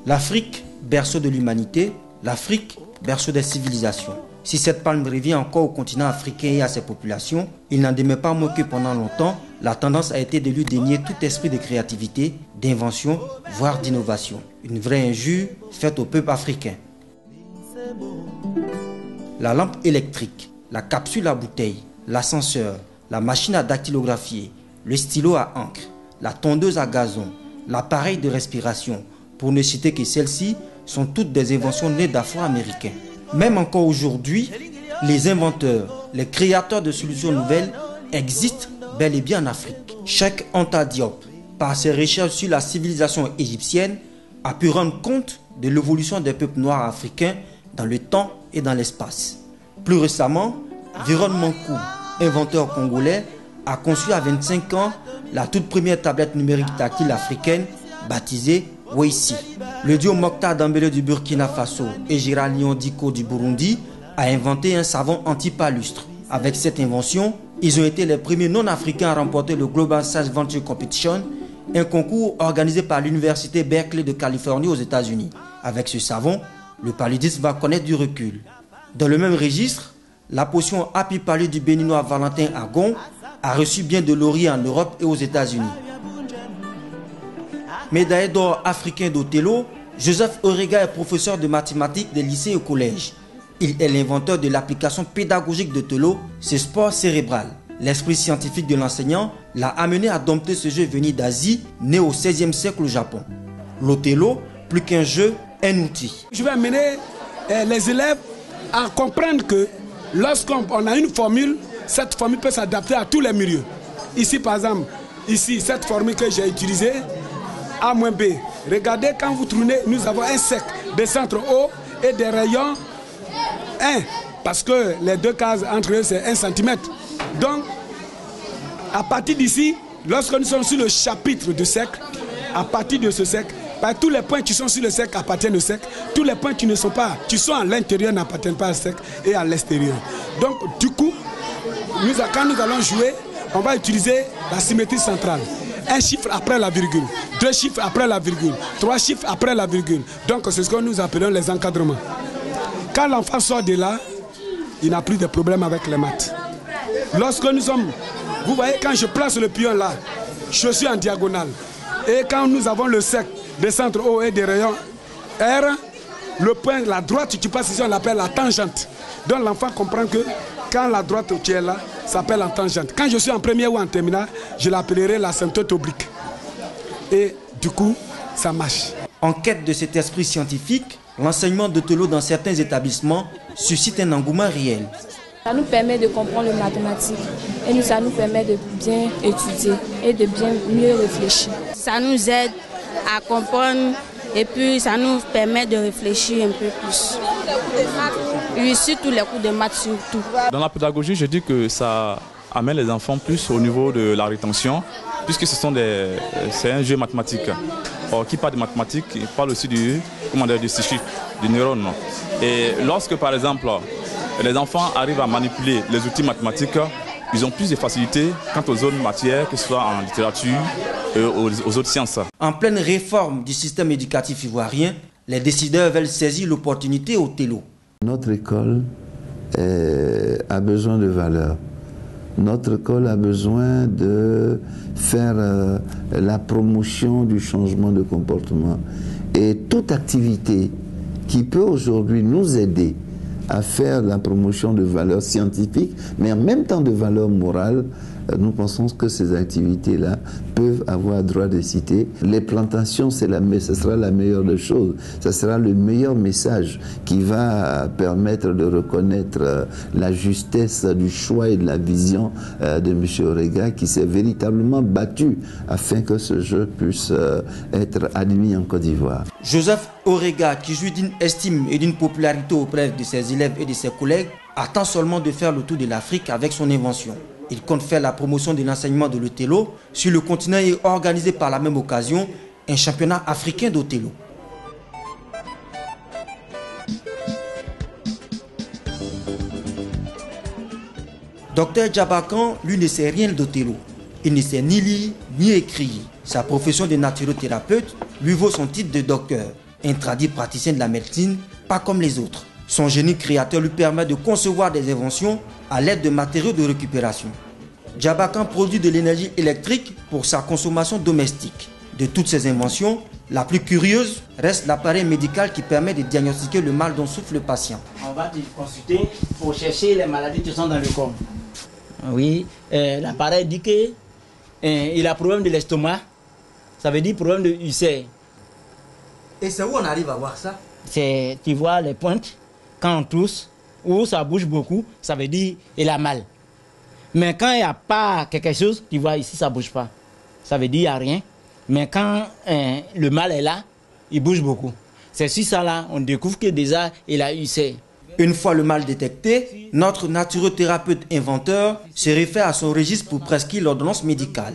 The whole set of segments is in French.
L'Afrique, berceau de l'humanité, l'Afrique, berceau des civilisations. Si cette palme revient encore au continent africain et à ses populations, il n'en demeure pas moins que pendant longtemps, la tendance a été de lui dénier tout esprit de créativité, d'invention, voire d'innovation. Une vraie injure faite au peuple africain. La lampe électrique, la capsule à bouteille, l'ascenseur, la machine à dactylographier, le stylo à encre, la tondeuse à gazon, l'appareil de respiration, pour ne citer que celles-ci, sont toutes des inventions nées d'Afro-Américains. Même encore aujourd'hui, les inventeurs, les créateurs de solutions nouvelles existent bel et bien en Afrique. Cheikh Anta Diop, par ses recherches sur la civilisation égyptienne, a pu rendre compte de l'évolution des peuples noirs africains dans le temps et dans l'espace. Plus récemment, Viron Mankou, inventeur congolais, a conçu à 25 ans la toute première tablette numérique tactile africaine baptisée Weissi. Le duo Mokhtar Dambélé du Burkina Faso et Gérald Diko du Burundi a inventé un savon anti-palustre. Avec cette invention, ils ont été les premiers non-africains à remporter le Global Science Venture Competition, un concours organisé par l'Université Berkeley de Californie aux États-Unis. Avec ce savon, le paludisme va connaître du recul. Dans le même registre, la potion Happy Palud du béninois Valentin Agon a reçu bien de lauriers en Europe et aux États-Unis. Médaillé d'or africain d'Othello, Joseph Orega est professeur de mathématiques des lycées et collèges. Il est l'inventeur de l'application pédagogique d'Othello, ce sport cérébral. L'esprit scientifique de l'enseignant l'a amené à dompter ce jeu venu d'Asie, né au XVIe siècle au Japon. L'Othello, plus qu'un jeu, un outil. Je vais amener les élèves à comprendre que lorsqu'on a une formule, cette formule peut s'adapter à tous les milieux. Ici, par exemple, cette formule que j'ai utilisée, A-B. Regardez, quand vous tournez, nous avons un cercle, des centres hauts et des rayons 1. Parce que les deux cases entre eux, c'est 1 cm. Donc, à partir d'ici, lorsque nous sommes sur le chapitre du cercle, à partir de ce cercle, tous les points qui sont sur le cercle appartiennent au cercle. Tous les points qui ne sont pas, qui sont à l'intérieur n'appartiennent pas au cercle et à l'extérieur. Donc, du coup, quand nous allons jouer, on va utiliser la symétrie centrale. Un chiffre après la virgule, 2 chiffres après la virgule, 3 chiffres après la virgule. Donc c'est ce que nous appelons les encadrements. Quand l'enfant sort de là, il n'a plus de problème avec les maths. Lorsque nous sommes, vous voyez, quand je place le pion là, je suis en diagonale. Et quand nous avons le cercle des centres hauts et des rayons R, le point, la droite, tu passes ici, on l'appelle la tangente. Donc l'enfant comprend que quand la droite qui est là, s'appelle en tangente. Quand je suis en première ou en terminale, je l'appellerai l'asymptote oblique. Et du coup, ça marche. En quête de cet esprit scientifique, l'enseignement d'Othello dans certains établissements suscite un engouement réel. Ça nous permet de comprendre les mathématiques et ça nous permet de bien étudier et de bien mieux réfléchir. Ça nous aide à comprendre et puis ça nous permet de réfléchir un peu plus. Et surtout les cours de maths surtout. Dans la pédagogie, je dis que ça amène les enfants plus au niveau de la rétention, puisque c'est un jeu mathématique. Or, qui parle de mathématiques, il parle aussi du psychique, du neurone. Et lorsque, par exemple, les enfants arrivent à manipuler les outils mathématiques, ils ont plus de facilité quant aux autres matières, que ce soit en littérature et aux autres sciences. En pleine réforme du système éducatif ivoirien, les décideurs veulent saisir l'opportunité Othello. Notre école a besoin de valeurs. Notre école a besoin de faire la promotion du changement de comportement. Et toute activité qui peut aujourd'hui nous aider à faire la promotion de valeurs scientifiques, mais en même temps de valeurs morales, nous pensons que ces activités-là peuvent avoir droit de citer. Les plantations, ce sera la meilleure des choses. Ce sera le meilleur message qui va permettre de reconnaître la justesse du choix et de la vision de M. Orega, qui s'est véritablement battu afin que ce jeu puisse être admis en Côte d'Ivoire. Joseph Orega, qui jouit d'une estime et d'une popularité auprès de ses élèves et de ses collègues, attend seulement de faire le tour de l'Afrique avec son invention. Il compte faire la promotion de l'enseignement de l'Othello sur le continent et organiser par la même occasion un championnat africain d'Othello. Dr Djabakan, lui, ne sait rien d'Othello. Il ne sait ni lire ni écrire. Sa profession de naturothérapeute lui vaut son titre de docteur. Un tradit praticien de la médecine, pas comme les autres. Son génie créateur lui permet de concevoir des inventions à l'aide de matériaux de récupération. Djabakan produit de l'énergie électrique pour sa consommation domestique. De toutes ces inventions, la plus curieuse reste l'appareil médical qui permet de diagnostiquer le mal dont souffre le patient. On va te consulter pour chercher les maladies qui sont dans le corps. Oui, l'appareil dit qu'il a problème de l'estomac, ça veut dire problème de ulcère. Et c'est où on arrive à voir ça? Tu vois les pointes, quand on tousse, ou ça bouge beaucoup, ça veut dire qu'il a mal. Mais quand il n'y a pas quelque chose, tu vois ici ça ne bouge pas. Ça veut dire qu'il n'y a rien. Mais quand le mal est là, il bouge beaucoup. C'est sur ça là, on découvre que déjà il a ulcère. Une fois le mal détecté, notre naturothérapeute inventeur se réfère à son registre pour prescrire l'ordonnance médicale.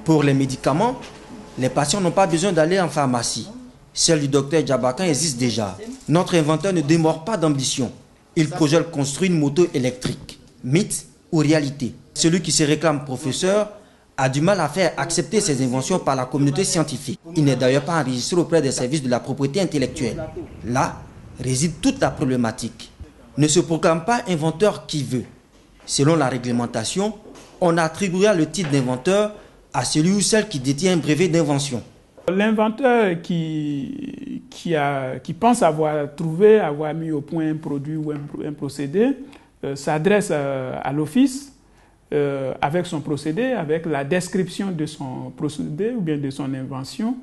Pour les médicaments, les patients n'ont pas besoin d'aller en pharmacie. Celle du docteur Djabakan existe déjà. Notre inventeur ne démord pas d'ambition. Il projette construire une moto électrique. Mythe ou réalité? Celui qui se réclame professeur a du mal à faire accepter ses inventions par la communauté scientifique. Il n'est d'ailleurs pas enregistré auprès des services de la propriété intellectuelle. Là réside toute la problématique. Ne se proclame pas inventeur qui veut. Selon la réglementation, on attribuera le titre d'inventeur à celui ou celle qui détient un brevet d'invention. L'inventeur qui pense avoir trouvé, avoir mis au point un produit ou un procédé, s'adresse à l'office avec son procédé, avec la description de son procédé ou bien de son invention.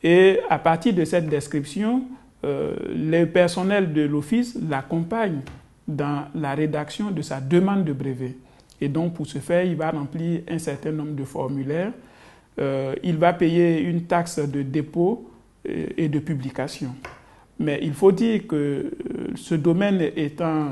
Et à partir de cette description, le personnel de l'office l'accompagne dans la rédaction de sa demande de brevet. Et donc, pour ce faire, il va remplir un certain nombre de formulaires. Il va payer une taxe de dépôt et de publication. Mais il faut dire que ce domaine étant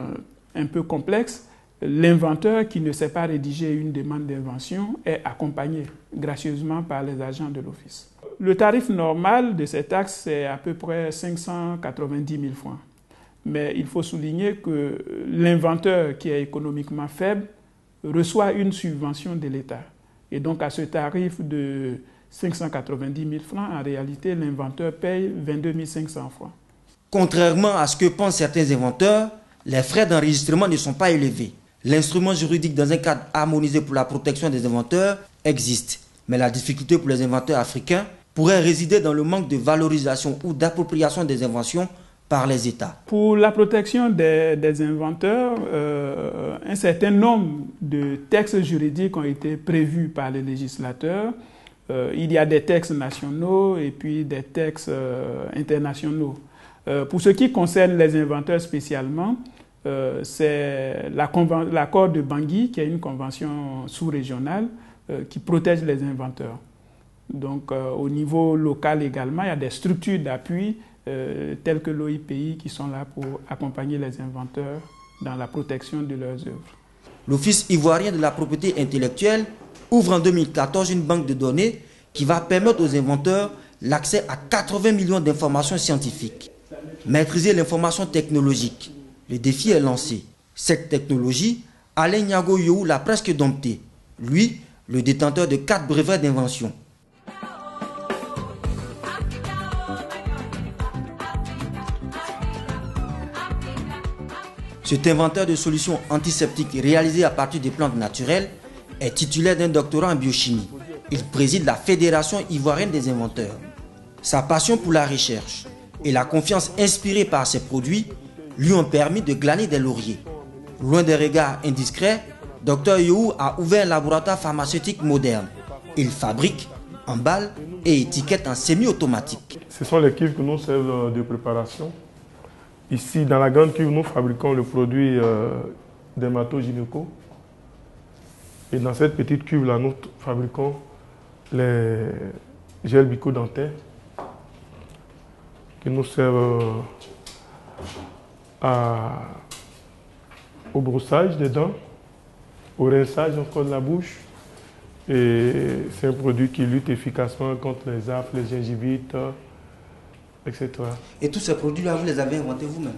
un peu complexe, l'inventeur qui ne sait pas rédiger une demande d'invention est accompagné gracieusement par les agents de l'office. Le tarif normal de ces taxes, c'est à peu près 590 000 francs. Mais il faut souligner que l'inventeur qui est économiquement faible reçoit une subvention de l'État. Et donc à ce tarif de 590 000 francs, en réalité, l'inventeur paye 22 500 francs. Contrairement à ce que pensent certains inventeurs, les frais d'enregistrement ne sont pas élevés. L'instrument juridique dans un cadre harmonisé pour la protection des inventeurs existe. Mais la difficulté pour les inventeurs africains pourrait résider dans le manque de valorisation ou d'appropriation des inventions par les États. Pour la protection des inventeurs, un certain nombre de textes juridiques ont été prévus par les législateurs. Il y a des textes nationaux et puis des textes internationaux. Pour ce qui concerne les inventeurs spécialement, c'est l'accord de Bangui, qui est une convention sous-régionale qui protège les inventeurs. Donc au niveau local également, il y a des structures d'appui telles que l'OIPI qui sont là pour accompagner les inventeurs dans la protection de leurs œuvres. L'Office ivoirien de la propriété intellectuelle ouvre en 2014 une banque de données qui va permettre aux inventeurs l'accès à 80 millions d'informations scientifiques. Maîtriser l'information technologique. Le défi est lancé. Cette technologie, Alain Niago Yohou l'a presque domptée. Lui, le détenteur de 4 brevets d'invention. Cet inventeur de solutions antiseptiques réalisées à partir des plantes naturelles est titulaire d'un doctorat en biochimie. Il préside la Fédération ivoirienne des inventeurs. Sa passion pour la recherche et la confiance inspirée par ses produits lui ont permis de glaner des lauriers. Loin des regards indiscrets, Dr Yohou a ouvert un laboratoire pharmaceutique moderne. Il fabrique, emballe et étiquette en semi-automatique. Ce sont les cuves que nous servons de préparation. Ici, dans la grande cuve, nous fabriquons le produit dermato-gynéco. Et dans cette petite cuve-là, nous fabriquons les gels bucco-dentaires qui nous servent au brossage des dents, au rinçage encore de la bouche. Et c'est un produit qui lutte efficacement contre les aftes, les gingivites, etc. Et tous ces produits-là, vous les avez inventés vous-même?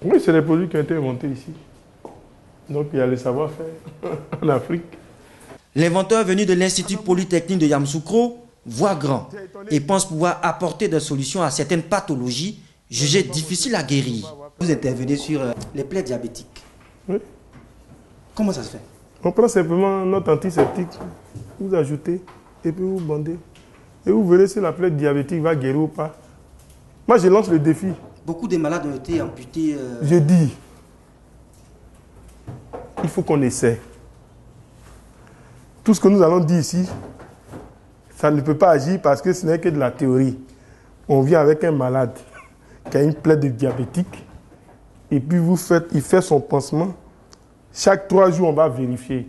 Oui, c'est des produits qui ont été inventés ici. Donc il y a le savoir-faire en Afrique. L'inventeur venu de l'Institut Polytechnique de Yamoussoukro voient grand et pensent pouvoir apporter des solutions à certaines pathologies jugées difficiles à guérir. Vous intervenez sur les plaies diabétiques. Oui. Comment ça se fait? On prend simplement notre antiseptique, vous ajoutez et puis vous bandez. Et vous verrez si la plaie diabétique va guérir ou pas. Moi, je lance le défi. Beaucoup de malades ont été amputés. Je dis, il faut qu'on essaie. Tout ce que nous allons dire ici, ça ne peut pas agir parce que ce n'est que de la théorie. On vient avec un malade qui a une plaie de diabétique et puis il fait son pansement. Chaque 3 jours, on va vérifier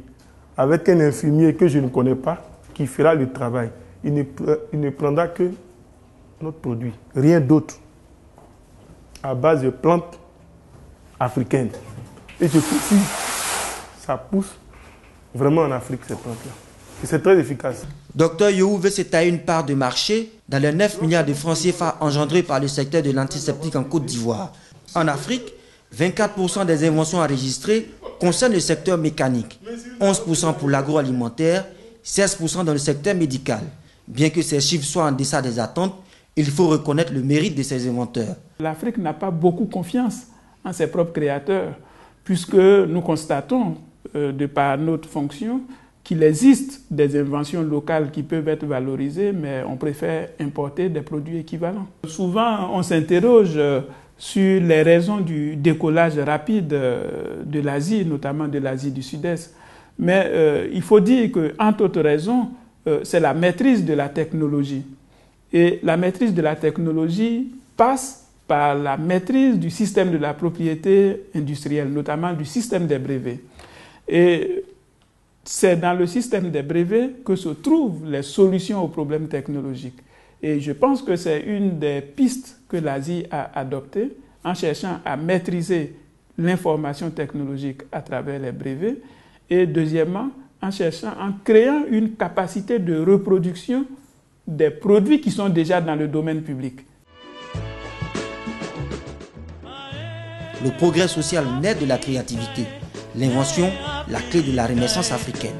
avec un infirmier que je ne connais pas qui fera le travail. Il ne prendra que notre produit, rien d'autre, à base de plantes africaines. Et je précise, ça pousse vraiment en Afrique, ces plantes-là. Et c'est très efficace. Dr Yohou veut se tailler une part de marché dans les 9 milliards de francs CFA engendrés par le secteur de l'antiseptique en Côte d'Ivoire. En Afrique, 24% des inventions enregistrées concernent le secteur mécanique, 11% pour l'agroalimentaire, 16% dans le secteur médical. Bien que ces chiffres soient en deçà des attentes, il faut reconnaître le mérite de ces inventeurs. L'Afrique n'a pas beaucoup confiance en ses propres créateurs, puisque nous constatons, de par notre fonction, qu'il existe des inventions locales qui peuvent être valorisées, mais on préfère importer des produits équivalents. Souvent, on s'interroge sur les raisons du décollage rapide de l'Asie, notamment de l'Asie du Sud-Est. Mais il faut dire qu'entre autres raisons, c'est la maîtrise de la technologie. Et la maîtrise de la technologie passe par la maîtrise du système de la propriété industrielle, notamment du système des brevets. Et c'est dans le système des brevets que se trouvent les solutions aux problèmes technologiques. Et je pense que c'est une des pistes que l'Asie a adoptées en cherchant à maîtriser l'information technologique à travers les brevets. Et deuxièmement, en créant une capacité de reproduction des produits qui sont déjà dans le domaine public. Le progrès social naît de la créativité. L'invention, la clé de la renaissance africaine.